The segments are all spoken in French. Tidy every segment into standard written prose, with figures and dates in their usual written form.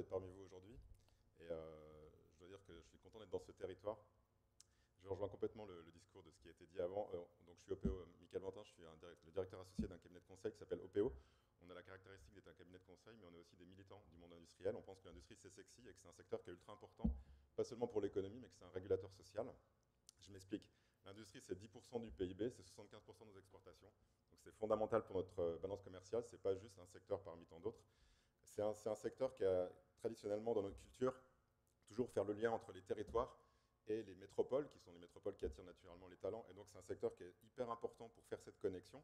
d'être parmi vous aujourd'hui. Et je dois dire que je suis content d'être dans ce territoire. Je rejoins complètement le discours de ce qui a été dit avant. Donc, je suis OPO, Michael Ventin, je suis le directeur associé d'un cabinet de conseil qui s'appelle OPO. On a la caractéristique d'être un cabinet de conseil, mais on est aussi des militants du monde industriel. On pense que l'industrie, c'est sexy et que c'est un secteur qui est ultra important, pas seulement pour l'économie, mais que c'est un régulateur social. Je m'explique. L'industrie, c'est 10% du PIB, c'est 75% de nos exportations. Donc, c'est fondamental pour notre balance commerciale. Ce n'est pas juste un secteur parmi tant d'autres. C'est un secteur qui a traditionnellement, dans notre culture, toujours faire le lien entre les territoires et les métropoles, qui sont les métropoles qui attirent naturellement les talents. Et donc, c'est un secteur qui est hyper important pour faire cette connexion.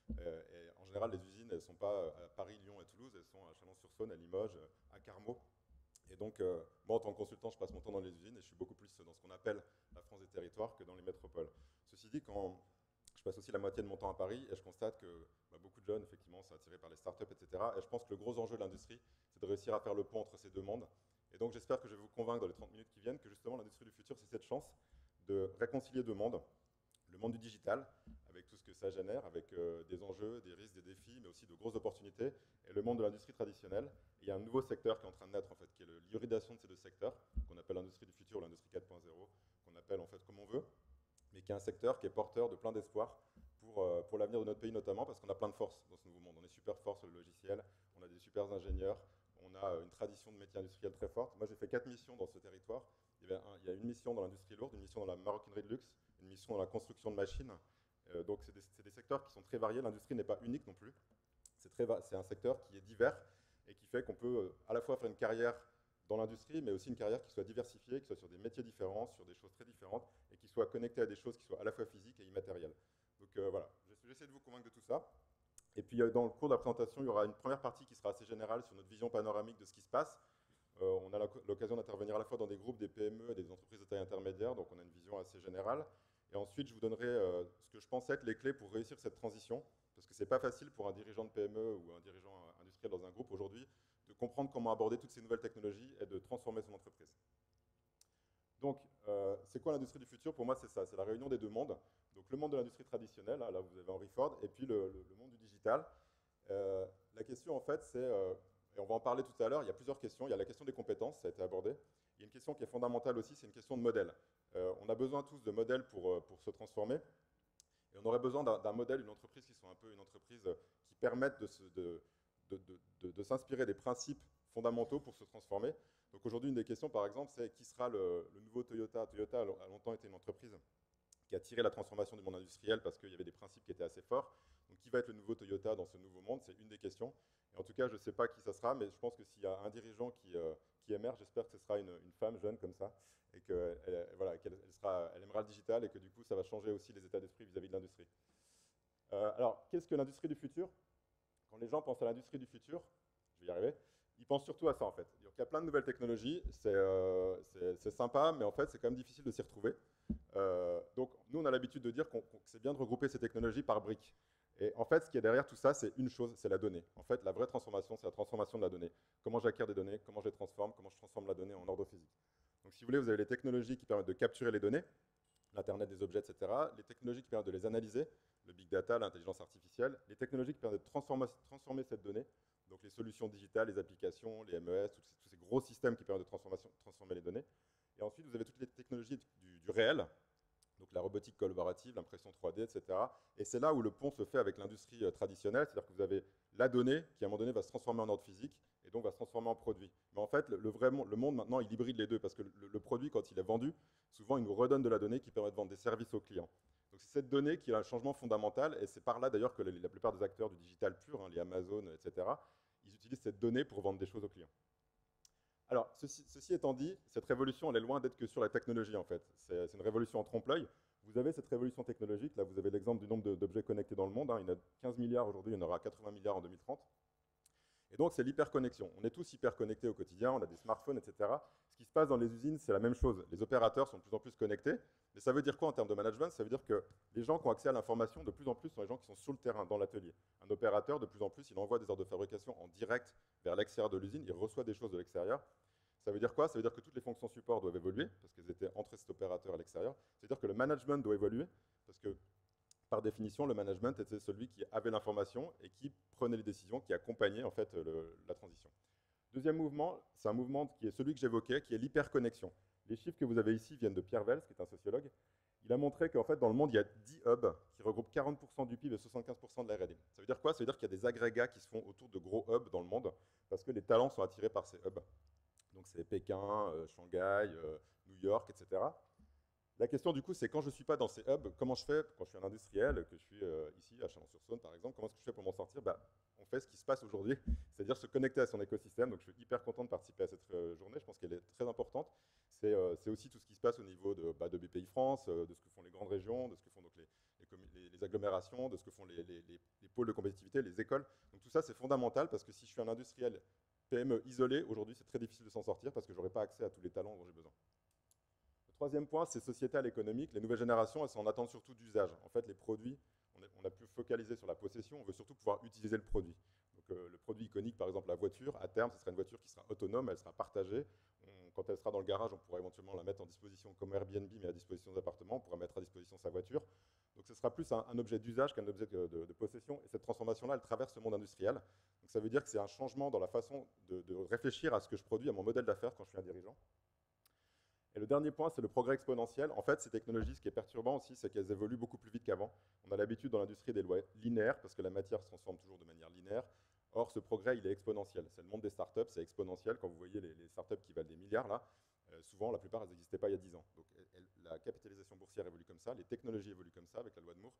Et en général, les usines, elles ne sont pas à Paris, Lyon et Toulouse, elles sont à Chalon-sur-Saône, à Limoges, à Carmaux. Et donc, moi, en tant que consultant, je passe mon temps dans les usines et je suis beaucoup plus dans ce qu'on appelle la France des territoires que dans les métropoles. Ceci dit, quand je passe aussi la moitié de mon temps à Paris et je constate que beaucoup de jeunes, effectivement, sont attirés par les startups, etc. Et je pense que le gros enjeu de l'industrie, c'est de réussir à faire le pont entre ces deux mondes. Et donc, j'espère que je vais vous convaincre dans les 30 minutes qui viennent que justement, l'industrie du futur, c'est cette chance de réconcilier deux mondes. Le monde du digital, avec tout ce que ça génère, avec des enjeux, des risques, des défis, mais aussi de grosses opportunités, et le monde de l'industrie traditionnelle. Et il y a un nouveau secteur qui est en train de naître, en fait, qui est l'hybridation de ces deux secteurs, qu'on appelle l'industrie du futur ou l'industrie 4.0, qu'on appelle en fait comme on veut, mais qui est un secteur qui est porteur de plein d'espoir pour l'avenir de notre pays notamment, parce qu'on a plein de forces dans ce nouveau monde. On est super fort sur le logiciel, on a des super ingénieurs, on a une tradition de métier industriel très forte. Moi, j'ai fait 4 missions dans ce territoire. Il y a une mission dans l'industrie lourde, une mission dans la maroquinerie de luxe, une mission dans la construction de machines. Donc, c'est des secteurs qui sont très variés. L'industrie n'est pas unique non plus. C'est un secteur qui est divers et qui fait qu'on peut à la fois faire une carrière dans l'industrie, mais aussi une carrière qui soit diversifiée, qui soit sur des métiers différents, sur des choses très différentes, et qui soit connectée à des choses qui soient à la fois physiques et immatérielles. Donc voilà, j'essaie de vous convaincre de tout ça. Et puis dans le cours de la présentation, il y aura une première partie qui sera assez générale sur notre vision panoramique de ce qui se passe. On a l'occasion d'intervenir à la fois dans des groupes, des PME et des entreprises de taille intermédiaire, donc on a une vision assez générale. Et ensuite, je vous donnerai ce que je pense être les clés pour réussir cette transition, parce que ce n'est pas facile pour un dirigeant de PME ou un dirigeant industriel dans un groupe aujourd'hui de comprendre comment aborder toutes ces nouvelles technologies et de transformer son entreprise. Donc, c'est quoi l'industrie du futur? Pour moi, c'est ça, c'est la réunion des deux mondes. Donc, le monde de l'industrie traditionnelle, là vous avez Henry Ford, et puis le monde du digital. La question, en fait, c'est, et on va en parler tout à l'heure, il y a plusieurs questions. Il y a la question des compétences, ça a été abordé. Il y a une question qui est fondamentale aussi, c'est une question de modèle. On a besoin tous de modèles pour se transformer. Et on aurait besoin d'un modèle, une entreprise qui soit un peu une entreprise qui permette de s'inspirer des principes fondamentaux pour se transformer. Donc aujourd'hui, une des questions, par exemple, c'est qui sera le nouveau Toyota? Toyota a longtemps été une entreprise qui a tiré la transformation du monde industriel parce qu'il y avait des principes qui étaient assez forts. Donc qui va être le nouveau Toyota dans ce nouveau monde? C'est une des questions. Et en tout cas, je ne sais pas qui ça sera, mais je pense que s'il y a un dirigeant qui émerge, j'espère que ce sera une femme jeune comme ça, et qu'elle voilà, elle aimera le digital, et que du coup, ça va changer aussi les états d'esprit vis-à-vis de l'industrie. Alors, qu'est-ce que l'industrie du futur? Quand les gens pensent à l'industrie du futur, je vais y arriver, ils pensent surtout à ça en fait. Donc, il y a plein de nouvelles technologies, c'est sympa, mais en fait, c'est quand même difficile de s'y retrouver. Donc, nous, on a l'habitude de dire que c'est bien de regrouper ces technologies par briques. Et en fait, ce qui est derrière tout ça, c'est une chose, c'est la donnée. En fait, la vraie transformation, c'est la transformation de la donnée. Comment j'acquiers des données, comment je les transforme, comment je transforme la donnée en ordre physique. Donc, si vous voulez, vous avez les technologies qui permettent de capturer les données, l'Internet des objets, etc. Les technologies qui permettent de les analyser, le big data, l'intelligence artificielle. Les technologies qui permettent de transformer cette donnée, donc les solutions digitales, les applications, les MES, tous ces gros systèmes qui permettent de transformer les données. Et ensuite, vous avez toutes les technologies du réel, donc la robotique collaborative, l'impression 3D, etc. Et c'est là où le pont se fait avec l'industrie traditionnelle, c'est-à-dire que vous avez la donnée qui, à un moment donné, va se transformer en ordre physique et donc va se transformer en produit. Mais en fait, le monde, maintenant, il hybride les deux, parce que le produit, quand il est vendu, souvent, il nous redonne de la donnée qui permet de vendre des services aux clients. Donc c'est cette donnée qui a un changement fondamental, et c'est par là, d'ailleurs, que la plupart des acteurs du digital pur, les Amazon, etc., ils utilisent cette donnée pour vendre des choses aux clients. Alors, ceci étant dit, cette révolution, elle est loin d'être que sur la technologie, en fait. C'est une révolution en trompe-l'œil. Vous avez cette révolution technologique, là, vous avez l'exemple du nombre d'objets connectés dans le monde. Il y en a 15 milliards aujourd'hui, il y en aura 80 milliards en 2030. Et donc, c'est l'hyperconnexion. On est tous hyper connectés au quotidien, on a des smartphones, etc. Ce qui se passe dans les usines, c'est la même chose. Les opérateurs sont de plus en plus connectés. Mais ça veut dire quoi en termes de management? Ça veut dire que les gens qui ont accès à l'information, de plus en plus, sont les gens qui sont sur le terrain, dans l'atelier. Un opérateur, de plus en plus, il envoie des ordres de fabrication en direct vers l'extérieur de l'usine, il reçoit des choses de l'extérieur. Ça veut dire quoi? Ça veut dire que toutes les fonctions support doivent évoluer, parce qu'elles étaient entre cet opérateur et l'extérieur. Ça veut dire que le management doit évoluer, parce que, par définition, le management était celui qui avait l'information et qui prenait les décisions, qui accompagnait en fait la transition. Deuxième mouvement, c'est un mouvement qui est celui que j'évoquais, qui est l'hyperconnexion. Les chiffres que vous avez ici viennent de Pierre Vels, qui est un sociologue. Il a montré qu'en fait, dans le monde, il y a 10 hubs qui regroupent 40% du PIB et 75% de la R&D. Ça veut dire quoi? Ça veut dire qu'il y a des agrégats qui se font autour de gros hubs dans le monde, parce que les talents sont attirés par ces hubs. Donc c'est Pékin, Shanghai, New York, etc. La question du coup, c'est quand je ne suis pas dans ces hubs, comment je fais quand je suis un industriel, que je suis ici à Chalon-sur-Saône par exemple, comment est-ce que je fais pour m'en sortir? On fait ce qui se passe aujourd'hui, c'est-à-dire se connecter à son écosystème. Donc je suis hyper content de participer à cette journée, je pense qu'elle est très importante. C'est aussi tout ce qui se passe au niveau de BPI France, de ce que font les grandes régions, de ce que font donc les agglomérations, de ce que font les pôles de compétitivité, les écoles. Donc tout ça, c'est fondamental parce que si je suis un industriel PME isolé, aujourd'hui, c'est très difficile de s'en sortir parce que je n'aurai pas accès à tous les talents dont j'ai besoin. Le troisième point, c'est sociétal économique. Les nouvelles générations, elles s'en attendent surtout d'usage. En fait, les produits, on a pu focaliser sur la possession, on veut surtout pouvoir utiliser le produit. Donc, le produit iconique, par exemple la voiture, à terme, ce sera une voiture qui sera autonome, elle sera partagée. Quand elle sera dans le garage, on pourra éventuellement la mettre en disposition comme Airbnb, mais à disposition des appartements, on pourra mettre à disposition sa voiture. Donc ce sera plus un objet d'usage qu'un objet de possession. Et cette transformation-là, elle traverse le monde industriel. Donc ça veut dire que c'est un changement dans la façon de réfléchir à ce que je produis, à mon modèle d'affaires quand je suis un dirigeant. Et le dernier point, c'est le progrès exponentiel. En fait, ces technologies, ce qui est perturbant aussi, c'est qu'elles évoluent beaucoup plus vite qu'avant. On a l'habitude dans l'industrie des lois linéaires, parce que la matière se transforme toujours de manière linéaire. Or, ce progrès, il est exponentiel. C'est le monde des startups, c'est exponentiel. Quand vous voyez les startups qui valent des milliards, là, souvent, la plupart, elles n'existaient pas il y a 10 ans. Donc, la capitalisation boursière évolue comme ça, les technologies évoluent comme ça, avec la loi de Moore.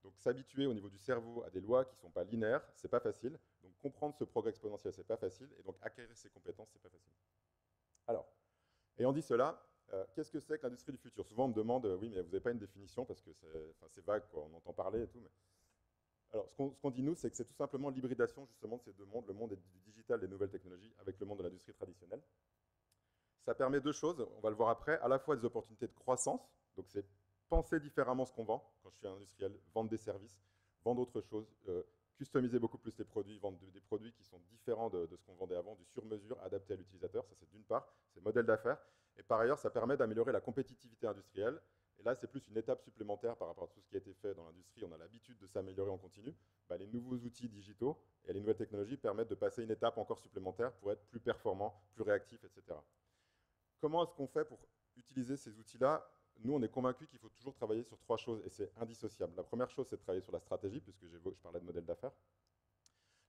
Donc, s'habituer au niveau du cerveau à des lois qui ne sont pas linéaires, c'est pas facile. Donc, comprendre ce progrès exponentiel, c'est pas facile. Et donc, acquérir ces compétences, c'est pas facile. Alors, ayant dit cela, qu'est-ce que c'est que l'industrie du futur? Souvent, on me demande, oui, mais vous n'avez pas une définition parce que c'est vague, quoi, on entend parler et tout. Mais... Alors, ce qu'on dit, nous, c'est que c'est tout simplement l'hybridation, justement, de ces deux mondes, le monde du digital, des nouvelles technologies, avec le monde de l'industrie traditionnelle. Ça permet deux choses, on va le voir après, à la fois des opportunités de croissance, donc c'est penser différemment ce qu'on vend, quand je suis un industriel, vendre des services, vendre autre chose, customiser beaucoup plus les produits, vendre des produits qui sont différents de ce qu'on vendait avant, du sur-mesure, adapté à l'utilisateur, ça c'est d'une part, c'est modèle d'affaires, et par ailleurs ça permet d'améliorer la compétitivité industrielle, et là c'est plus une étape supplémentaire par rapport à tout ce qui a été fait dans l'industrie, on a l'habitude de s'améliorer en continu, les nouveaux outils digitaux et les nouvelles technologies permettent de passer une étape encore supplémentaire pour être plus performant, plus réactif, etc. Comment est-ce qu'on fait pour utiliser ces outils-là? Nous, on est convaincus qu'il faut toujours travailler sur trois choses, et c'est indissociable. La première chose, c'est de travailler sur la stratégie, puisque je parlais de modèle d'affaires.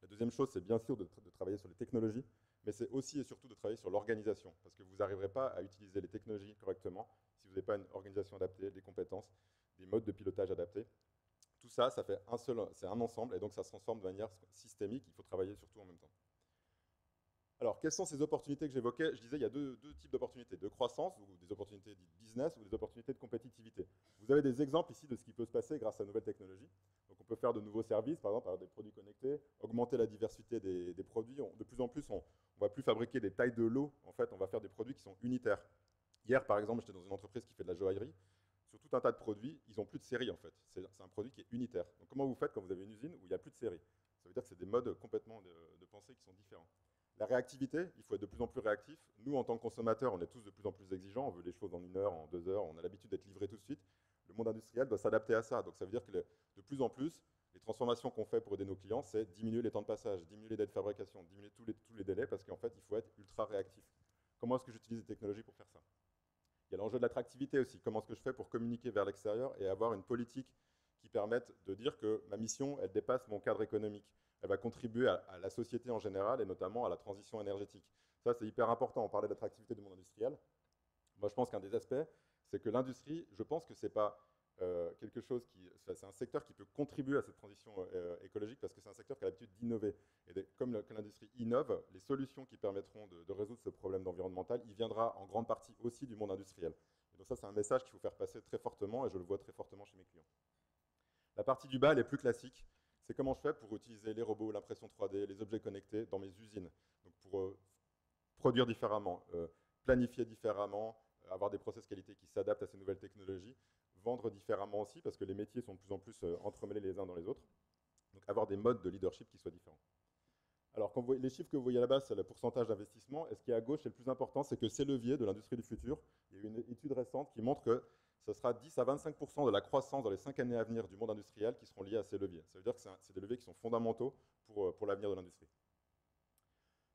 La deuxième chose, c'est bien sûr de travailler sur les technologies, mais c'est aussi et surtout de travailler sur l'organisation, parce que vous n'arriverez pas à utiliser les technologies correctement si vous n'avez pas une organisation adaptée, des compétences, des modes de pilotage adaptés. Tout ça, ça fait c'est un ensemble, et donc ça se transforme de manière systémique, il faut travailler surtout en même temps. Alors, quelles sont ces opportunités que j'évoquais? Je disais, il y a deux types d'opportunités, de croissance, ou des opportunités dites business, ou des opportunités de compétitivité. Vous avez des exemples ici de ce qui peut se passer grâce à la nouvelle technologie. Donc, on peut faire de nouveaux services, par exemple, avec des produits connectés, augmenter la diversité des produits. De plus en plus, on ne va plus fabriquer des tailles de lots. En fait, on va faire des produits qui sont unitaires. Hier, par exemple, j'étais dans une entreprise qui fait de la joaillerie. Sur tout un tas de produits, ils n'ont plus de série, en fait. C'est un produit qui est unitaire. Donc, comment vous faites quand vous avez une usine où il n'y a plus de série? Ça veut dire que c'est des modes complètement de pensée qui sont différents. La réactivité, il faut être de plus en plus réactif. Nous, en tant que consommateurs, on est tous de plus en plus exigeants. On veut les choses en 1 heure, en 2 heures. On a l'habitude d'être livré tout de suite. Le monde industriel doit s'adapter à ça. Donc, ça veut dire que de plus en plus, les transformations qu'on fait pour aider nos clients, c'est diminuer les temps de passage, diminuer les délais de fabrication, diminuer tous les délais, parce qu'en fait, il faut être ultra réactif. Comment est-ce que j'utilise les technologies pour faire ça? Il y a l'enjeu de l'attractivité aussi. Comment est-ce que je fais pour communiquer vers l'extérieur et avoir une politique qui permette de dire que ma mission, elle dépasse mon cadre économique. Elle va contribuer à la société en général et notamment à la transition énergétique. Ça, c'est hyper important. On parlait de l'attractivité du monde industriel. Moi, je pense qu'un des aspects, c'est que l'industrie, je pense que ce n'est pas quelque chose qui... C'est un secteur qui peut contribuer à cette transition écologique parce que c'est un secteur qui a l'habitude d'innover. Et comme l'industrie innove, les solutions qui permettront de résoudre ce problème environnemental, il viendra en grande partie aussi du monde industriel. Et donc ça, c'est un message qu'il faut faire passer très fortement et je le vois très fortement chez mes clients. La partie du bas, elle est plus classique. C'est comment je fais pour utiliser les robots, l'impression 3D, les objets connectés dans mes usines. Donc pour produire différemment, planifier différemment, avoir des process qualité qui s'adaptent à ces nouvelles technologies, vendre différemment aussi, parce que les métiers sont de plus en plus entremêlés les uns dans les autres. Donc avoir des modes de leadership qui soient différents. Alors, quand vous voyez, les chiffres que vous voyez là-bas, c'est le pourcentage d'investissement. Et ce qui est à gauche, c'est le plus important, c'est que ces leviers de l'industrie du futur, il y a eu une étude récente qui montre que ce sera 10 à 25% de la croissance dans les 5 années à venir du monde industriel qui seront liés à ces leviers. Ça veut dire que c'est des leviers qui sont fondamentaux pour l'avenir de l'industrie.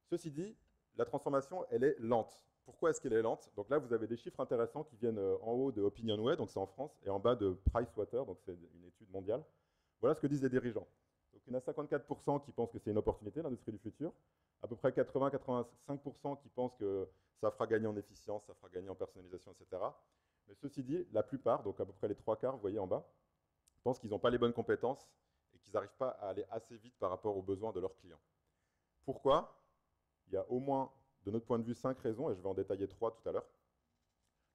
Ceci dit, la transformation, elle est lente. Pourquoi est-ce qu'elle est lente? Donc là, vous avez des chiffres intéressants qui viennent en haut de OpinionWay, donc c'est en France, et en bas de Pricewater, donc c'est une étude mondiale. Voilà ce que disent les dirigeants. Donc il y en a 54% qui pensent que c'est une opportunité, l'industrie du futur. À peu près 80-85% qui pensent que ça fera gagner en efficience, ça fera gagner en personnalisation, etc. Mais ceci dit, la plupart, donc à peu près les 3/4, vous voyez en bas, pensent qu'ils n'ont pas les bonnes compétences et qu'ils n'arrivent pas à aller assez vite par rapport aux besoins de leurs clients. Pourquoi? Il y a au moins, de notre point de vue, 5 raisons, et je vais en détailler 3 tout à l'heure.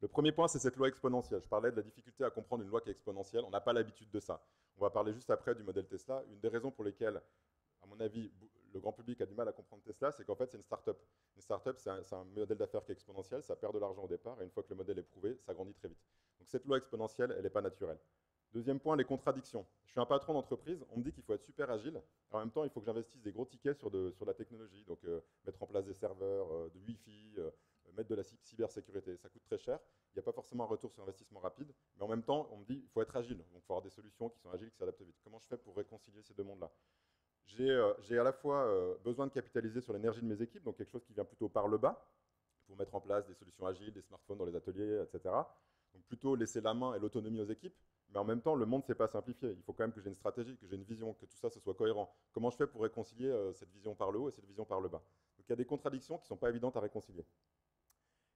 Le premier point, c'est cette loi exponentielle. Je parlais de la difficulté à comprendre une loi qui est exponentielle. On n'a pas l'habitude de ça. On va parler juste après du modèle Tesla. Une des raisons pour lesquelles, à mon avis, le grand public a du mal à comprendre Tesla, c'est qu'en fait, c'est une start-up. Une start-up, c'est un modèle d'affaires qui est exponentiel, ça perd de l'argent au départ, et une fois que le modèle est prouvé, ça grandit très vite. Donc cette loi exponentielle, elle n'est pas naturelle. Deuxième point, les contradictions. Je suis un patron d'entreprise, on me dit qu'il faut être super agile. En même temps, il faut que j'investisse des gros tickets sur la technologie, donc mettre en place des serveurs, du Wi-Fi, mettre de la cybersécurité. Ça coûte très cher. Il n'y a pas forcément un retour sur investissement rapide, mais en même temps, on me dit qu'il faut être agile. Donc, il faut avoir des solutions qui sont agiles, qui s'adaptent vite. Comment je fais pour réconcilier ces deux mondes-là? J'ai à la fois besoin de capitaliser sur l'énergie de mes équipes, donc quelque chose qui vient plutôt par le bas, pour mettre en place des solutions agiles, des smartphones dans les ateliers, etc. Donc plutôt laisser la main et l'autonomie aux équipes, mais en même temps, le monde ne s'est pas simplifié. Il faut quand même que j'ai une stratégie, que j'ai une vision, que tout ça, ce soit cohérent. Comment je fais pour réconcilier cette vision par le haut et cette vision par le bas? Donc il y a des contradictions qui ne sont pas évidentes à réconcilier.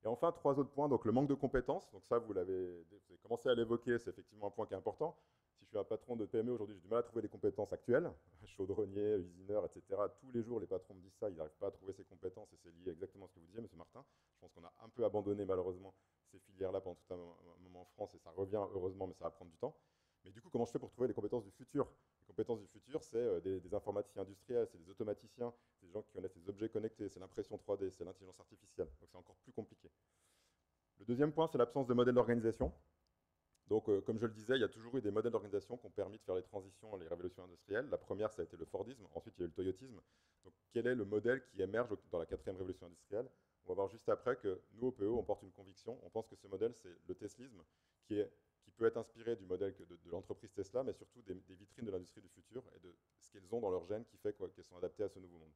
Et enfin, 3 autres points, donc le manque de compétences. Donc ça, vous avez commencé à l'évoquer, c'est effectivement un point qui est important. Si je suis un patron de PME aujourd'hui, j'ai du mal à trouver des compétences actuelles, chaudronnier, usineur, etc. Tous les jours, les patrons me disent ça, ils n'arrivent pas à trouver ces compétences, et c'est lié exactement à ce que vous disiez, monsieur Martin. Je pense qu'on a un peu abandonné, malheureusement, ces filières-là pendant tout un moment en France, et ça revient, heureusement, mais ça va prendre du temps. Mais du coup, comment je fais pour trouver les compétences du futur? Les compétences du futur, c'est des informaticiens industriels, c'est des automaticiens, c'est des gens qui connaissent les objets connectés, c'est l'impression 3D, c'est l'intelligence artificielle. Donc c'est encore plus compliqué. Le deuxième point, c'est l'absence de modèle d'organisation. Donc, comme je le disais, il y a toujours eu des modèles d'organisation qui ont permis de faire les transitions, les révolutions industrielles. La première, ça a été le Fordisme. Ensuite, il y a eu le Toyotisme. Donc, quel est le modèle qui émerge dans la 4e révolution industrielle? On va voir juste après que nous, au PE, on porte une conviction. On pense que ce modèle, c'est le teslisme, qui peut être inspiré du modèle de l'entreprise Tesla, mais surtout des vitrines de l'industrie du futur et de ce qu'elles ont dans leur gène qui fait qu'elles sont adaptées à ce nouveau monde.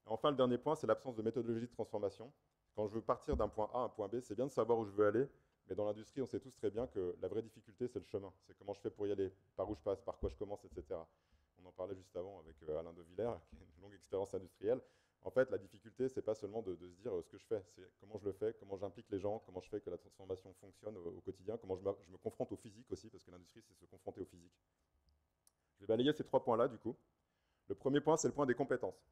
Et enfin, le dernier point, c'est l'absence de méthodologie de transformation. Quand je veux partir d'un point A à un point B, c'est bien de savoir où je veux aller, mais dans l'industrie, on sait tous très bien que la vraie difficulté, c'est le chemin. C'est comment je fais pour y aller, par où je passe, par quoi je commence, etc. On en parlait juste avant avec Alain De Villers, qui a une longue expérience industrielle. En fait, la difficulté, c'est pas seulement de se dire ce que je fais, c'est comment je le fais, comment j'implique les gens, comment je fais que la transformation fonctionne au quotidien, comment je me confronte au physique aussi, parce que l'industrie, c'est se confronter au physique. Je vais balayer ces 3 points-là, du coup. Le premier point, c'est le point des compétences.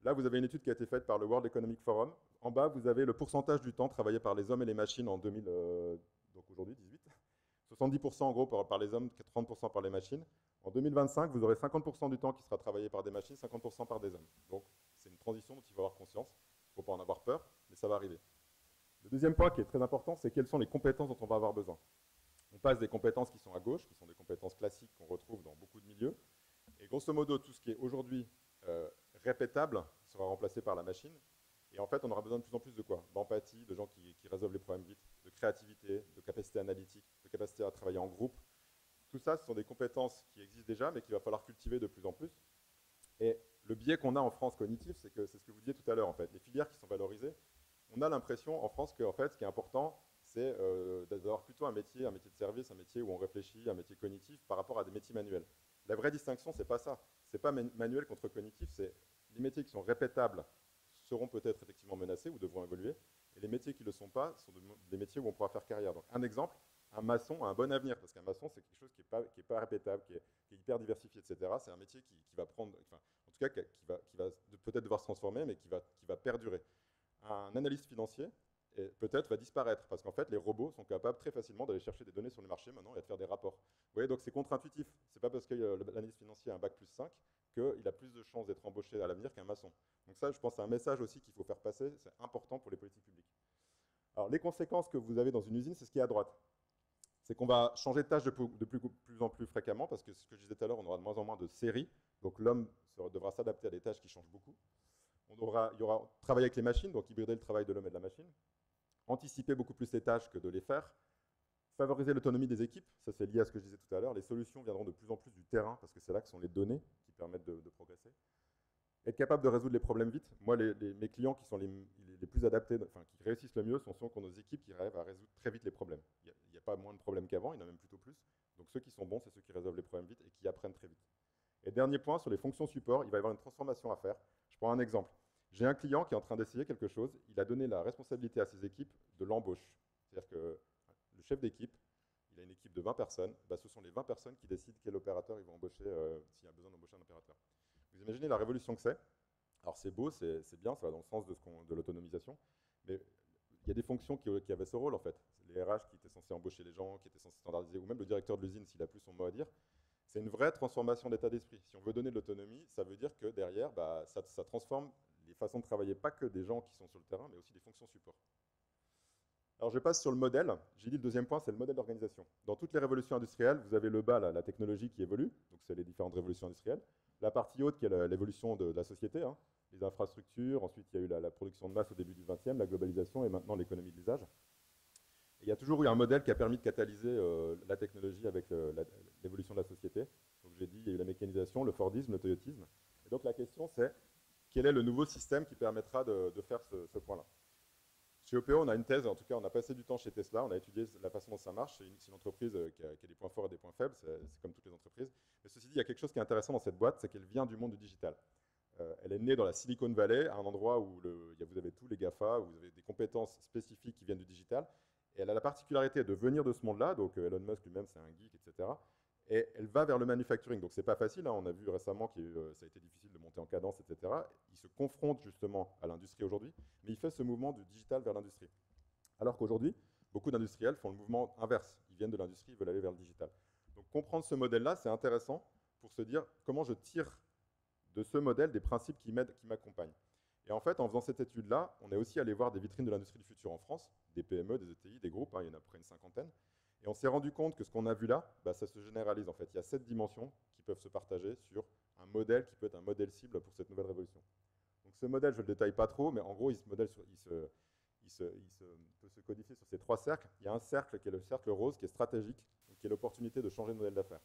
Là, vous avez une étude qui a été faite par le World Economic Forum. En bas, vous avez le pourcentage du temps travaillé par les hommes et les machines en 2000, donc aujourd'hui, 18. 70% en gros par les hommes, 30% par les machines. En 2025, vous aurez 50% du temps qui sera travaillé par des machines, 50% par des hommes. Donc, c'est une transition dont il faut avoir conscience. Il ne faut pas en avoir peur, mais ça va arriver. Le deuxième point qui est très important, c'est quelles sont les compétences dont on va avoir besoin. On passe des compétences qui sont à gauche, qui sont des compétences classiques qu'on retrouve dans beaucoup de milieux. Et grosso modo, tout ce qui est aujourd'hui répétable sera remplacé par la machine. Et en fait, on aura besoin de plus en plus de quoi? D'empathie, de gens qui résolvent les problèmes vite, de créativité, de capacité analytique, de capacité à travailler en groupe. Tout ça, ce sont des compétences qui existent déjà, mais qu'il va falloir cultiver de plus en plus. Et le biais qu'on a en France cognitif, c'est ce que vous disiez tout à l'heure, en fait. Les filières qui sont valorisées, on a l'impression en France que, en fait, ce qui est important, c'est d'avoir plutôt un métier de service, un métier où on réfléchit, un métier cognitif par rapport à des métiers manuels. La vraie distinction, c'est pas ça. C'est pas manuel contre cognitif, c'est les métiers qui sont répétables seront peut-être effectivement menacés ou devront évoluer, et les métiers qui ne le sont pas sont des métiers où on pourra faire carrière. Donc un exemple, un maçon a un bon avenir, parce qu'un maçon, c'est quelque chose qui est pas répétable, qui est hyper diversifié, etc. C'est un métier qui va prendre, enfin, en tout cas, qui va peut-être devoir se transformer, mais qui va perdurer. Un analyste financier, peut-être va disparaître, parce qu'en fait, les robots sont capables très facilement d'aller chercher des données sur le marché maintenant et de faire des rapports. Vous voyez, donc c'est contre-intuitif. C'est pas parce que l'analyste financier a un bac plus 5 qu'il a plus de chances d'être embauché à l'avenir qu'un maçon. Donc ça, je pense, c'est un message aussi qu'il faut faire passer, c'est important pour les politiques publiques. Alors, les conséquences que vous avez dans une usine, c'est ce qui est à droite. C'est qu'on va changer de tâche de plus en plus fréquemment, parce que ce que je disais tout à l'heure, on aura de moins en moins de séries, donc l'homme devra s'adapter à des tâches qui changent beaucoup. Il y aura travailler avec les machines, donc hybrider le travail de l'homme et de la machine, anticiper beaucoup plus les tâches que de les faire, favoriser l'autonomie des équipes, ça c'est lié à ce que je disais tout à l'heure, les solutions viendront de plus en plus du terrain, parce que c'est là que sont les données qui permettent de progresser. être capable de résoudre les problèmes vite. Moi, mes clients qui sont les plus adaptés, enfin, qui réussissent le mieux, sont ceux qui ont nos équipes qui arrivent à résoudre très vite les problèmes. Il n'y a pas moins de problèmes qu'avant, il y en a même plutôt plus. Donc ceux qui sont bons, c'est ceux qui résolvent les problèmes vite et qui apprennent très vite. Et dernier point, sur les fonctions support, il va y avoir une transformation à faire. Je prends un exemple. J'ai un client qui est en train d'essayer quelque chose. Il a donné la responsabilité à ses équipes de l'embauche. C'est-à-dire que le chef d'équipe, il a une équipe de 20 personnes. Bah, ce sont les 20 personnes qui décident quel opérateur ils vont embaucher s'il y a besoin d'embaucher un opérateur. Vous imaginez la révolution que c'est. Alors c'est beau, c'est bien, ça va dans le sens de l'autonomisation. Mais il y a des fonctions qui avaient ce rôle en fait. Les RH qui étaient censés embaucher les gens, qui étaient censés standardiser, ou même le directeur de l'usine s'il a plus son mot à dire. C'est une vraie transformation d'état d'esprit. Si on veut donner de l'autonomie, ça veut dire que derrière, bah, ça transforme les façons de travailler, pas que des gens qui sont sur le terrain, mais aussi des fonctions support. Alors je passe sur le modèle. J'ai dit le deuxième point, c'est le modèle d'organisation. Dans toutes les révolutions industrielles, vous avez le bas, là, la technologie qui évolue, donc c'est les différentes révolutions industrielles. La partie haute qui est l'évolution de la société, hein, les infrastructures, ensuite il y a eu la production de masse au début du XXe, la globalisation et maintenant l'économie de l'usage. Il y a toujours eu un modèle qui a permis de catalyser la technologie avec l'évolution de la société. Donc j'ai dit, il y a eu la mécanisation, le Fordisme, le Toyotisme. Et donc la question c'est, quel est le nouveau système qui permettra de faire ce point-là? Chez OPO, on a une thèse, en tout cas on a passé du temps chez Tesla, on a étudié la façon dont ça marche. C'est une entreprise qui a des points forts et des points faibles, c'est comme toutes les entreprises. Mais ceci dit, il y a quelque chose qui est intéressant dans cette boîte, c'est qu'elle vient du monde du digital. Elle est née dans la Silicon Valley, à un endroit où vous avez tous les GAFA, où vous avez des compétences spécifiques qui viennent du digital. Et elle a la particularité de venir de ce monde-là, donc Elon Musk lui-même c'est un geek, etc. Et elle va vers le manufacturing, donc c'est pas facile, hein. On a vu récemment que ça a été difficile de monter en cadence, etc. Il se confronte justement à l'industrie aujourd'hui, mais il fait ce mouvement du digital vers l'industrie. Alors qu'aujourd'hui, beaucoup d'industriels font le mouvement inverse, ils viennent de l'industrie, ils veulent aller vers le digital. Donc comprendre ce modèle-là, c'est intéressant pour se dire comment je tire de ce modèle des principes qui m'accompagnent. Et en fait, en faisant cette étude-là, on est aussi allé voir des vitrines de l'industrie du futur en France, des PME, des ETI, des groupes, hein, il y en a à peu près une cinquantaine. Et on s'est rendu compte que ce qu'on a vu là, bah, ça se généralise en fait. Il y a 7 dimensions qui peuvent se partager sur un modèle qui peut être un modèle cible pour cette nouvelle révolution. Donc ce modèle, je ne le détaille pas trop, mais en gros, il peut se codifier sur ces 3 cercles. Il y a un cercle qui est le cercle rose, qui est stratégique, qui est l'opportunité de changer de modèle d'affaires.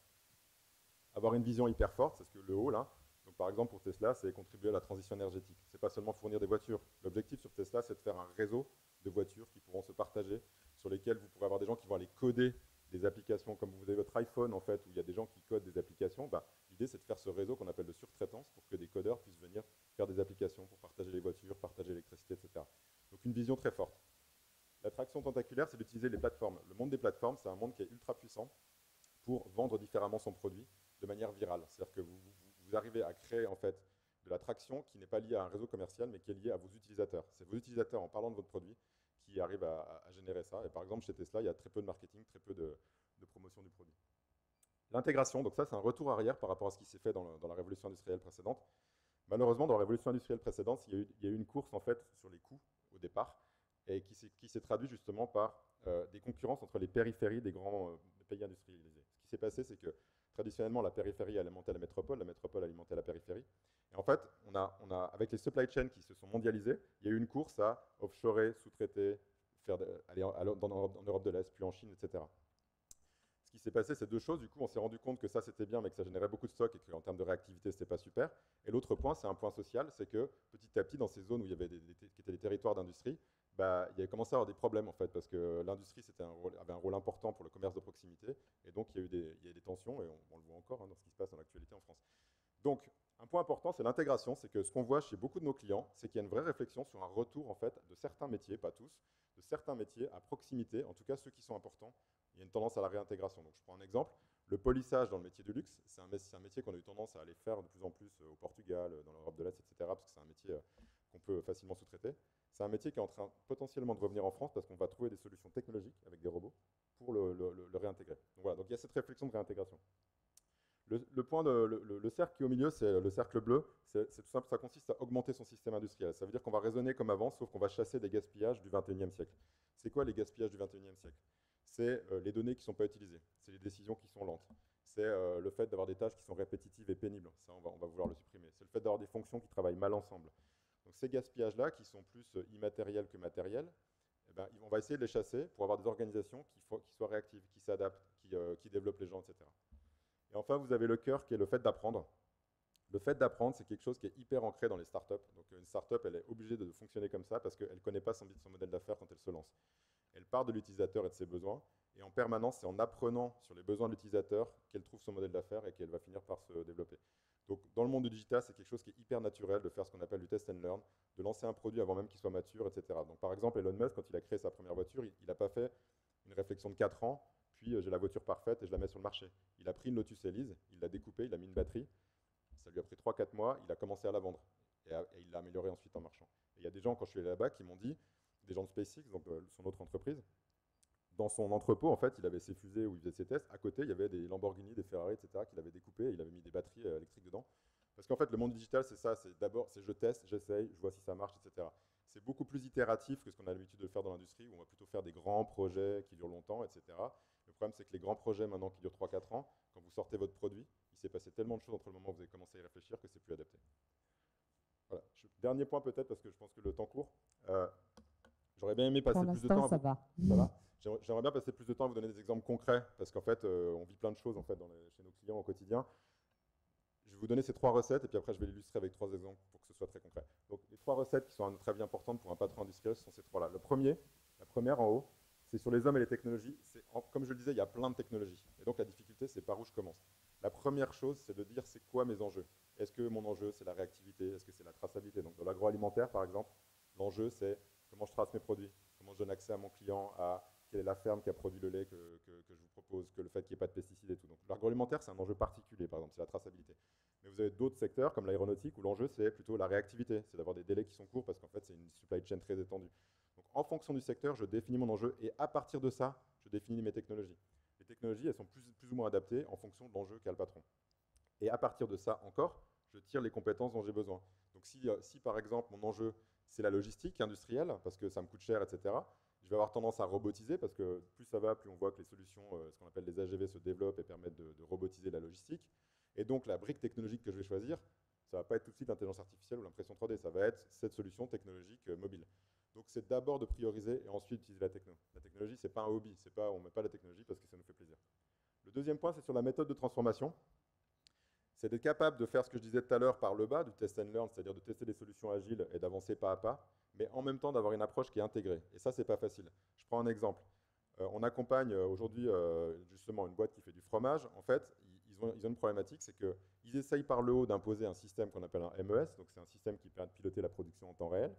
Avoir une vision hyper forte, c'est ce que le haut là. Donc, par exemple, pour Tesla, c'est contribuer à la transition énergétique. Ce n'est pas seulement fournir des voitures. L'objectif sur Tesla, c'est de faire un réseau de voitures qui pourront se partager, sur lesquelles vous pourrez avoir des gens qui vont aller coder des applications, comme vous avez votre iPhone, en fait, où il y a des gens qui codent des applications. Bah, l'idée, c'est de faire ce réseau qu'on appelle de surtraitance pour que des codeurs puissent venir faire des applications pour partager les voitures, partager l'électricité, etc. Donc, une vision très forte. L'attraction tentaculaire, c'est d'utiliser les plateformes. Le monde des plateformes, c'est un monde qui est ultra puissant pour vendre différemment son produit de manière virale. C'est-à-dire que vous arrivez à créer en fait de l'attraction qui n'est pas liée à un réseau commercial, mais qui est liée à vos utilisateurs. C'est vos utilisateurs, en parlant de votre produit, qui arrivent à générer ça. Et par exemple, chez Tesla, il y a très peu de marketing, très peu de promotion du produit. L'intégration, donc ça, c'est un retour arrière par rapport à ce qui s'est fait dans la révolution industrielle précédente. Malheureusement, dans la révolution industrielle précédente, il y a eu une course en fait sur les coûts au départ, et qui s'est traduit justement par des concurrences entre les périphéries des grands pays industrialisés. Ce qui s'est passé, c'est que traditionnellement, la périphérie alimentait la métropole alimentait la périphérie. Et en fait, avec les supply chains qui se sont mondialisés, il y a eu une course à offshorer, sous-traiter, aller en Europe de l'Est, puis en Chine, etc. Ce qui s'est passé, c'est 2 choses. Du coup, on s'est rendu compte que ça, c'était bien, mais que ça générait beaucoup de stock et qu'en termes de réactivité, c'était pas super. Et l'autre point, c'est un point social, c'est que petit à petit, dans ces zones où il y avait qui étaient des territoires d'industrie, bah, il y avait commencé à avoir des problèmes en fait, parce que l'industrie avait un rôle important pour le commerce de proximité, et donc il y a eu des tensions, et on le voit encore hein, dans ce qui se passe dans l'actualité en France. Donc, un point important, c'est l'intégration, c'est que ce qu'on voit chez beaucoup de nos clients, c'est qu'il y a une vraie réflexion sur un retour en fait de certains métiers, pas tous, de certains métiers à proximité, en tout cas ceux qui sont importants. Il y a une tendance à la réintégration. Donc, je prends un exemple. Le polissage dans le métier du luxe, c'est un métier qu'on a eu tendance à aller faire de plus en plus au Portugal, dans l'Europe de l'Est, etc., parce que c'est un métier qu'on peut facilement sous-traiter. C'est un métier qui est en train potentiellement de revenir en France parce qu'on va trouver des solutions technologiques avec des robots pour le réintégrer. Donc voilà, donc il y a cette réflexion de réintégration. Le cercle qui est au milieu, c'est le cercle bleu. C'est tout simple, ça consiste à augmenter son système industriel. Ça veut dire qu'on va raisonner comme avant, sauf qu'on va chasser des gaspillages du 21e siècle. C'est quoi les gaspillages du 21e siècle? C'est les données qui ne sont pas utilisées, c'est les décisions qui sont lentes, c'est le fait d'avoir des tâches qui sont répétitives et pénibles, ça on va vouloir le supprimer, c'est le fait d'avoir des fonctions qui travaillent mal ensemble. Donc ces gaspillages-là, qui sont plus immatériels que matériels, eh ben, on va essayer de les chasser pour avoir des organisations qui soient réactives, qui s'adaptent, qui développent les gens, etc. Et enfin, vous avez le cœur qui est le fait d'apprendre. Le fait d'apprendre, c'est quelque chose qui est hyper ancré dans les startups. Donc une startup, elle est obligée de fonctionner comme ça parce qu'elle ne connaît pas son modèle d'affaires quand elle se lance. Elle part de l'utilisateur et de ses besoins, et en permanence, c'est en apprenant sur les besoins de l'utilisateur qu'elle trouve son modèle d'affaires et qu'elle va finir par se développer. Donc dans le monde du digital, c'est quelque chose qui est hyper naturel de faire ce qu'on appelle du test and learn, de lancer un produit avant même qu'il soit mature, etc. Donc par exemple, Elon Musk, quand il a créé sa première voiture, il n'a pas fait une réflexion de 4 ans, puis j'ai la voiture parfaite et je la mets sur le marché. Il a pris une Lotus Elise, il l'a découpée, il a mis une batterie, ça lui a pris 3-4 mois, il a commencé à la vendre, et il l'a améliorée ensuite en marchant. Et il y a des gens, quand je suis allé là-bas, qui m'ont dit, des gens de SpaceX, donc son autre entreprise, dans son entrepôt, en fait, il avait ses fusées où il faisait ses tests. À côté, il y avait des Lamborghini, des Ferrari, etc., qu'il avait découpés, et il avait mis des batteries électriques dedans. Parce qu'en fait, le monde digital, c'est ça. C'est d'abord, c'est je teste, j'essaye, je vois si ça marche, etc. C'est beaucoup plus itératif que ce qu'on a l'habitude de faire dans l'industrie, où on va plutôt faire des grands projets qui durent longtemps, etc. Le problème, c'est que les grands projets, maintenant, qui durent 3-4 ans, quand vous sortez votre produit, il s'est passé tellement de choses entre le moment où vous avez commencé à y réfléchir que c'est plus adapté. Voilà. Dernier point peut-être, parce que je pense que le temps court. J'aurais bien aimé passer plus de temps. Ça va. Ça va. J'aimerais bien passer plus de temps à vous donner des exemples concrets, parce qu'en fait, on vit plein de choses en fait, chez nos clients au quotidien. Je vais vous donner ces 3 recettes, et puis après, je vais l'illustrer avec 3 exemples pour que ce soit très concret. Donc, les 3 recettes qui sont très importantes pour un patron industriel, ce sont ces 3-là. La première en haut, c'est sur les hommes et les technologies. Comme je le disais, il y a plein de technologies. Et donc, la difficulté, c'est par où je commence. La première chose, c'est de dire c'est quoi mes enjeux. Est-ce que mon enjeu, c'est la réactivité? Est-ce que c'est la traçabilité? Donc, dans l'agroalimentaire, par exemple, l'enjeu, c'est comment je trace mes produits, comment je donne accès à mon client à quelle est la ferme qui a produit le lait que je vous propose, que le fait qu'il n'y ait pas de pesticides et tout. Donc l'agroalimentaire, c'est un enjeu particulier, par exemple, c'est la traçabilité. Mais vous avez d'autres secteurs, comme l'aéronautique, où l'enjeu, c'est plutôt la réactivité, c'est d'avoir des délais qui sont courts, parce qu'en fait, c'est une supply chain très étendue. Donc en fonction du secteur, je définis mon enjeu, et à partir de ça, je définis mes technologies. Les technologies, elles sont plus ou moins adaptées en fonction de l'enjeu qu'a le patron. Et à partir de ça encore, je tire les compétences dont j'ai besoin. Donc si par exemple, mon enjeu, c'est la logistique industrielle, parce que ça me coûte cher, etc., je vais avoir tendance à robotiser, parce que plus ça va, plus on voit que les solutions, ce qu'on appelle les AGV, se développent et permettent de robotiser la logistique. Et donc, la brique technologique que je vais choisir, ça ne va pas être tout de suite l'intelligence artificielle ou l'impression 3D, ça va être cette solution technologique mobile. Donc, c'est d'abord de prioriser et ensuite d'utiliser la techno. La technologie, ce n'est pas un hobby, on ne met pas la technologie parce que ça nous fait plaisir. Le deuxième point, c'est sur la méthode de transformation. C'est d'être capable de faire ce que je disais tout à l'heure par le bas, du test and learn, c'est-à-dire de tester des solutions agiles et d'avancer pas à pas, mais en même temps d'avoir une approche qui est intégrée. Et ça, c'est pas facile. Je prends un exemple. On accompagne aujourd'hui justement une boîte qui fait du fromage. En fait, ils ont une problématique, c'est qu'ils essayent par le haut d'imposer un système qu'on appelle un MES, donc c'est un système qui permet de piloter la production en temps réel.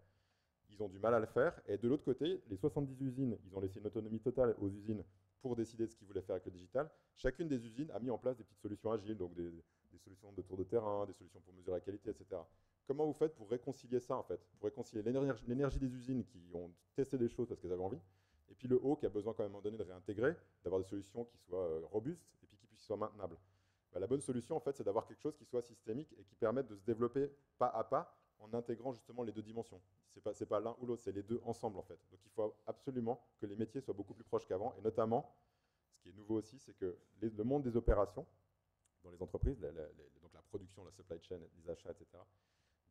Ils ont du mal à le faire. Et de l'autre côté, les 70 usines, ils ont laissé une autonomie totale aux usines pour décider de ce qu'ils voulaient faire avec le digital. Chacune des usines a mis en place des petites solutions agiles, donc des solutions de tour de terrain, des solutions pour mesurer la qualité, etc. Comment vous faites pour réconcilier ça, en fait? Pour réconcilier l'énergie des usines qui ont testé des choses parce qu'elles avaient envie, et puis le haut qui a besoin quand même à un moment donné de réintégrer, d'avoir des solutions qui soient robustes et puis qui puissent soient maintenables. La bonne solution, en fait, c'est d'avoir quelque chose qui soit systémique et qui permette de se développer pas à pas en intégrant justement les deux dimensions. C'est pas l'un ou l'autre, c'est les deux ensemble, en fait. Donc il faut absolument que les métiers soient beaucoup plus proches qu'avant, et notamment, ce qui est nouveau aussi, c'est que le monde des opérations dans les entreprises, donc la production, la supply chain, les achats, etc.,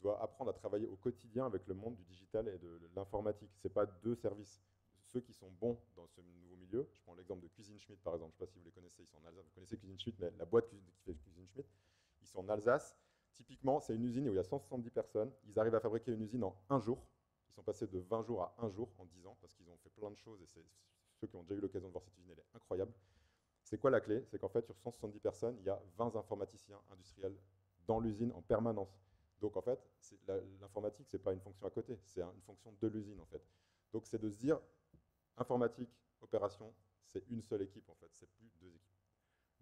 doit apprendre à travailler au quotidien avec le monde du digital et de l'informatique. Ce n'est pas deux services. Ceux qui sont bons dans ce nouveau milieu, je prends l'exemple de Cuisine Schmidt par exemple, je ne sais pas si vous les connaissez, ils sont en Alsace, vous connaissez Cuisine Schmidt, mais la boîte qui fait Cuisine Schmidt, ils sont en Alsace. Typiquement, c'est une usine où il y a 170 personnes, ils arrivent à fabriquer une usine en un jour. Ils sont passés de 20 jours à un jour en 10 ans, parce qu'ils ont fait plein de choses, et ceux qui ont déjà eu l'occasion de voir cette usine, elle est incroyable. C'est quoi la clé? C'est qu'en fait, sur 170 personnes, il y a 20 informaticiens industriels dans l'usine en permanence. Donc en fait, l'informatique, ce n'est pas une fonction à côté, c'est une fonction de l'usine en fait. Donc c'est de se dire, informatique, opération, c'est une seule équipe en fait, c'est plus deux équipes.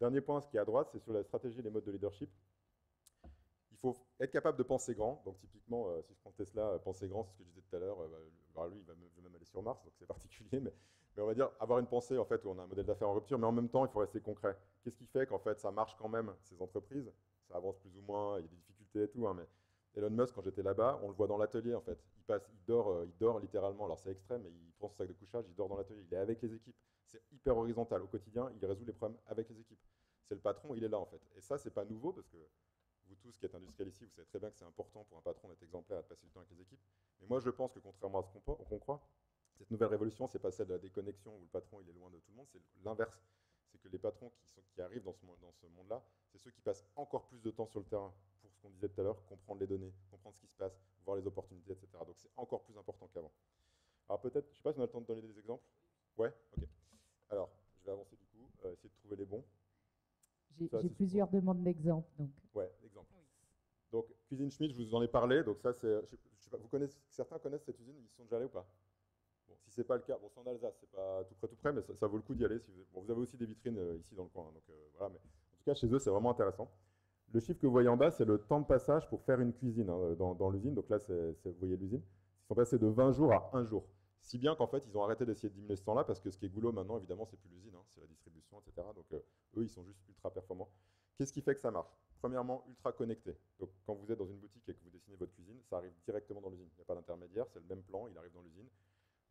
Dernier point, ce qui est à droite, c'est sur la stratégie et les modes de leadership. Il faut être capable de penser grand. Donc typiquement, si je prends Tesla, penser grand, c'est ce que je disais tout à l'heure, lui, il veut même aller sur Mars, donc c'est particulier, mais on va dire avoir une pensée en fait où on a un modèle d'affaires en rupture, mais en même temps, il faut rester concret. Qu'est-ce qui fait qu'en fait, ça marche quand même, ces entreprises? Ça avance plus ou moins, il y a des difficultés et tout, hein, mais Elon Musk, quand j'étais là-bas, on le voit dans l'atelier en fait. Il dort littéralement. Alors c'est extrême, mais il prend son sac de couchage, il dort dans l'atelier. Il est avec les équipes. C'est hyper horizontal. Au quotidien, il résout les problèmes avec les équipes. C'est le patron, il est là en fait. Et ça, c'est pas nouveau parce que vous tous qui êtes industriels ici, vous savez très bien que c'est important pour un patron d'être exemplaire et de passer du temps avec les équipes. Mais moi, je pense que contrairement à ce qu'on croit, cette nouvelle révolution, c'est pas celle de la déconnexion où le patron il est loin de tout le monde, c'est l'inverse. C'est que les patrons qui arrivent dans ce monde-là, c'est ceux qui passent encore plus de temps sur le terrain pour ce qu'on disait tout à l'heure, comprendre les données, comprendre ce qui se passe, voir les opportunités, etc. Donc c'est encore plus important qu'avant. Alors peut-être, je ne sais pas si on a le temps de donner des exemples. Ouais, ok. Alors, je vais avancer du coup, essayer de trouver les bons. J'ai plusieurs demandes d'exemples. Ouais, exemple. Oui. Donc, Cuisine Schmidt, je vous en ai parlé. Donc ça, c'est, je sais pas, certains connaissent cette usine, ils y sont déjà allés ou pas? Bon, si c'est pas le cas, bon, c'est en Alsace, c'est pas tout près, mais ça vaut le coup d'y aller. Si vous, bon, vous avez aussi des vitrines ici dans le coin, hein, donc voilà. Mais en tout cas, chez eux, c'est vraiment intéressant. Le chiffre que vous voyez en bas, c'est le temps de passage pour faire une cuisine hein, dans l'usine. Donc là, vous voyez l'usine. Ils sont passés de 20 jours à 1 jour. Si bien qu'en fait, ils ont arrêté d'essayer de diminuer ce temps-là, parce que ce qui est goulot maintenant, évidemment, c'est plus l'usine, hein, c'est la distribution, etc. Donc eux, ils sont juste ultra performants. Qu'est-ce qui fait que ça marche? Premièrement, ultra connecté. Donc quand vous êtes dans une boutique et que vous dessinez votre cuisine, ça arrive directement dans l'usine. Il n'y a pas d'intermédiaire, c'est le même plan, il arrive dans l'usine.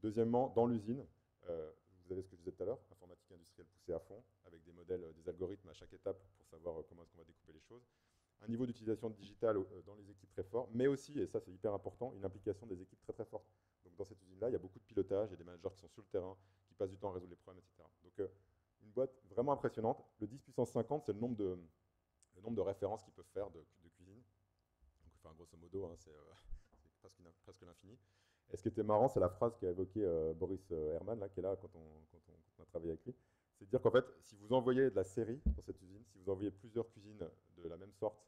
Deuxièmement, dans l'usine, vous avez ce que je disais tout à l'heure, informatique industrielle poussée à fond, avec des modèles, des algorithmes à chaque étape pour savoir comment est-ce qu'on va découper les choses. Un niveau d'utilisation digitale dans les équipes très fort, mais aussi, et ça c'est hyper important, une implication des équipes très très forte. Donc dans cette usine-là, il y a beaucoup de pilotage, il y a des managers qui sont sur le terrain, qui passent du temps à résoudre les problèmes, etc. Donc une boîte vraiment impressionnante. Le 10 puissance 50, c'est le nombre de références qu'ils peuvent faire de cuisine. Donc enfin, grosso modo, hein, c'est presque l'infini. Et ce qui était marrant, c'est la phrase qu'a évoquée Boris Herman, là, qui est là quand on a travaillé avec lui. C'est de dire qu'en fait, si vous envoyez de la série dans cette usine, si vous envoyez plusieurs cuisines de la même sorte,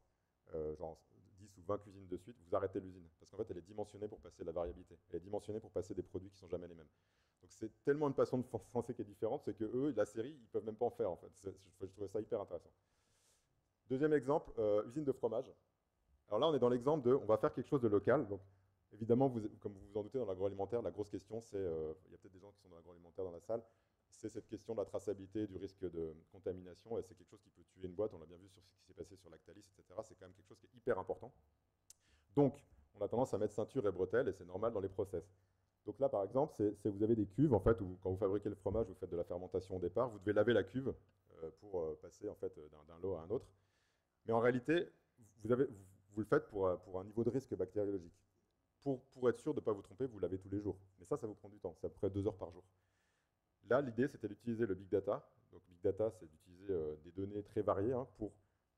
genre 10 ou 20 cuisines de suite, vous arrêtez l'usine. Parce qu'en fait, elle est dimensionnée pour passer de la variabilité. Elle est dimensionnée pour passer des produits qui ne sont jamais les mêmes. Donc c'est tellement une façon de penser qui est différente, c'est que eux, la série, ils ne peuvent même pas en faire, en fait. Je trouvais ça hyper intéressant. Deuxième exemple, usine de fromage. Alors là, on est dans l'exemple de, on va faire quelque chose de local. Donc évidemment, comme vous vous en doutez, dans l'agroalimentaire, la grosse question, c'est, il y a peut-être des gens qui sont dans l'agroalimentaire dans la salle, c'est cette question de la traçabilité, du risque de contamination, et c'est quelque chose qui peut tuer une boîte. On l'a bien vu sur ce qui s'est passé sur Lactalis, etc. C'est quand même quelque chose qui est hyper important. Donc, on a tendance à mettre ceinture et bretelles, et c'est normal dans les process. Donc là, par exemple, vous avez des cuves, en fait, où quand vous fabriquez le fromage, vous faites de la fermentation au départ, vous devez laver la cuve pour passer en fait, d'un lot à un autre. Mais en réalité, vous le faites pour un niveau de risque bactériologique. Pour être sûr de ne pas vous tromper, vous lavez tous les jours. Mais ça vous prend du temps, c'est à peu près 2 heures par jour. Là, l'idée, c'était d'utiliser le big data. Donc, big data, c'est d'utiliser des données très variées hein, pour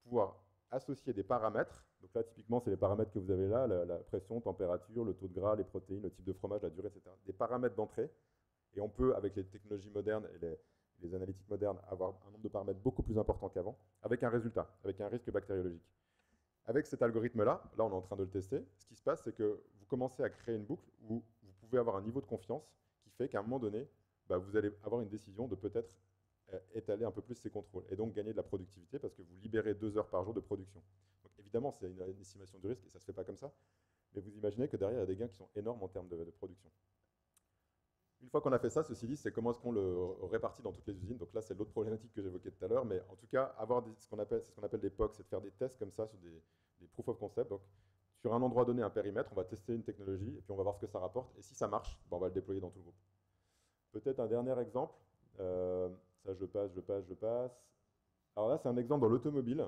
pouvoir associer des paramètres. Donc là, typiquement, c'est les paramètres que vous avez là, la pression, température, le taux de gras, les protéines, le type de fromage, la durée, etc. Des paramètres d'entrée. Et on peut, avec les technologies modernes et les analytiques modernes, avoir un nombre de paramètres beaucoup plus important qu'avant, avec un résultat, avec un risque bactériologique. Avec cet algorithme-là, là, on est en train de le tester, ce qui se passe, c'est que vous commencez à créer une boucle où vous pouvez avoir un niveau de confiance qui fait qu'à un moment donné, vous allez avoir une décision de peut-être étaler un peu plus ces contrôles et donc gagner de la productivité parce que vous libérez 2 heures par jour de production. Donc évidemment, c'est une estimation du risque et ça ne se fait pas comme ça, mais vous imaginez que derrière, il y a des gains qui sont énormes en termes de production. Une fois qu'on a fait ça, ceci dit, c'est comment est-ce qu'on le répartit dans toutes les usines. Donc là, c'est l'autre problématique que j'évoquais tout à l'heure, mais en tout cas, avoir ce qu'on appelle des POC, c'est de faire des tests comme ça sur des proof of concept. Donc sur un endroit donné, un périmètre, on va tester une technologie et puis on va voir ce que ça rapporte. Et si ça marche, on va le déployer dans tout le groupe. Peut-être un dernier exemple. Ça, je passe. Alors là, c'est un exemple dans l'automobile.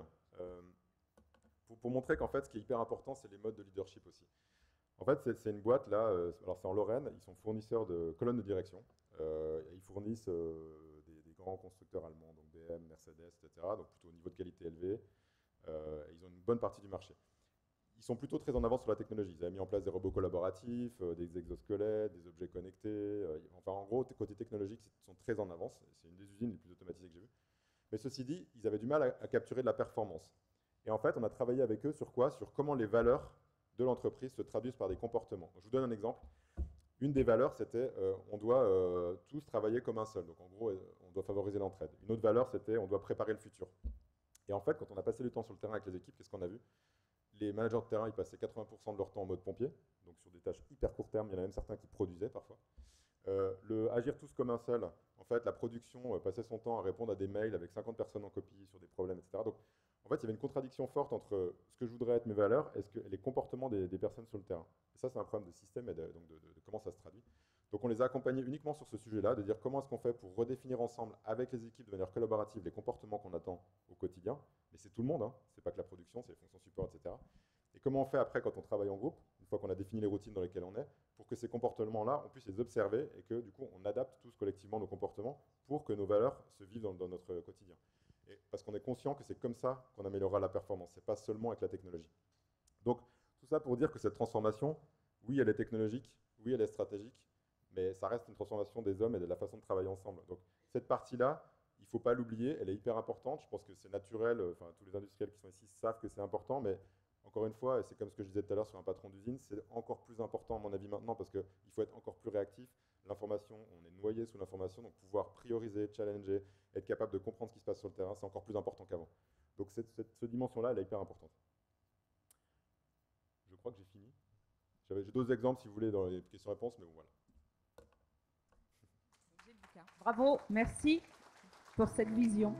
Pour montrer qu'en fait, ce qui est hyper important, c'est les modes de leadership aussi. En fait, c'est une boîte, là, alors c'est en Lorraine, ils sont fournisseurs de colonnes de direction. Ils fournissent des grands constructeurs allemands, donc BM, Mercedes, etc., donc plutôt au niveau de qualité élevé. Ils ont une bonne partie du marché. Ils sont plutôt très en avance sur la technologie. Ils avaient mis en place des robots collaboratifs, des exosquelettes, des objets connectés. Enfin, en gros, côté technologique, ils sont très en avance. C'est une des usines les plus automatisées que j'ai vues. Mais ceci dit, ils avaient du mal à capturer de la performance. Et en fait, on a travaillé avec eux sur quoi? Sur comment les valeurs de l'entreprise se traduisent par des comportements. Je vous donne un exemple. Une des valeurs, c'était on doit tous travailler comme un seul. Donc en gros, on doit favoriser l'entraide. Une autre valeur, c'était on doit préparer le futur. Et en fait, quand on a passé du temps sur le terrain avec les équipes, qu'est-ce qu'on a vu? Les managers de terrain, ils passaient 80% de leur temps en mode pompier, donc sur des tâches hyper court terme. Il y en a même certains qui produisaient parfois. Le agir tous comme un seul, en fait, la production passait son temps à répondre à des mails avec 50 personnes en copie sur des problèmes, etc. Donc, en fait, il y avait une contradiction forte entre ce que je voudrais être mes valeurs et les comportements des personnes sur le terrain. Et ça, c'est un problème de système et donc de comment ça se traduit. Donc, on les a accompagnés uniquement sur ce sujet-là, de dire comment est-ce qu'on fait pour redéfinir ensemble avec les équipes de manière collaborative les comportements qu'on attend au quotidien. Mais c'est tout le monde, hein. C'est pas que la production, c'est les fonctions support, etc. Et comment on fait après quand on travaille en groupe? une fois qu'on a défini les routines dans lesquelles on est, pour que ces comportements-là, on puisse les observer et que du coup, on adapte tous collectivement nos comportements pour que nos valeurs se vivent dans notre quotidien. Et parce qu'on est conscient que c'est comme ça qu'on améliorera la performance, c'est pas seulement avec la technologie. Donc, tout ça pour dire que cette transformation, oui, elle est technologique, oui, elle est stratégique, mais ça reste une transformation des hommes et de la façon de travailler ensemble. Donc, cette partie-là, il ne faut pas l'oublier, elle est hyper importante. Je pense que c'est naturel, enfin, tous les industriels qui sont ici savent que c'est important, mais encore une fois, et c'est comme ce que je disais tout à l'heure sur un patron d'usine, c'est encore plus important à mon avis maintenant parce qu'il faut être encore plus réactif. L'information, on est noyé sous l'information, donc pouvoir prioriser, challenger, être capable de comprendre ce qui se passe sur le terrain, c'est encore plus important qu'avant. Donc cette dimension-là, elle est hyper importante. Je crois que j'ai fini. J'ai d'autres exemples si vous voulez dans les questions-réponses, mais bon, voilà. Bravo, merci pour cette vision.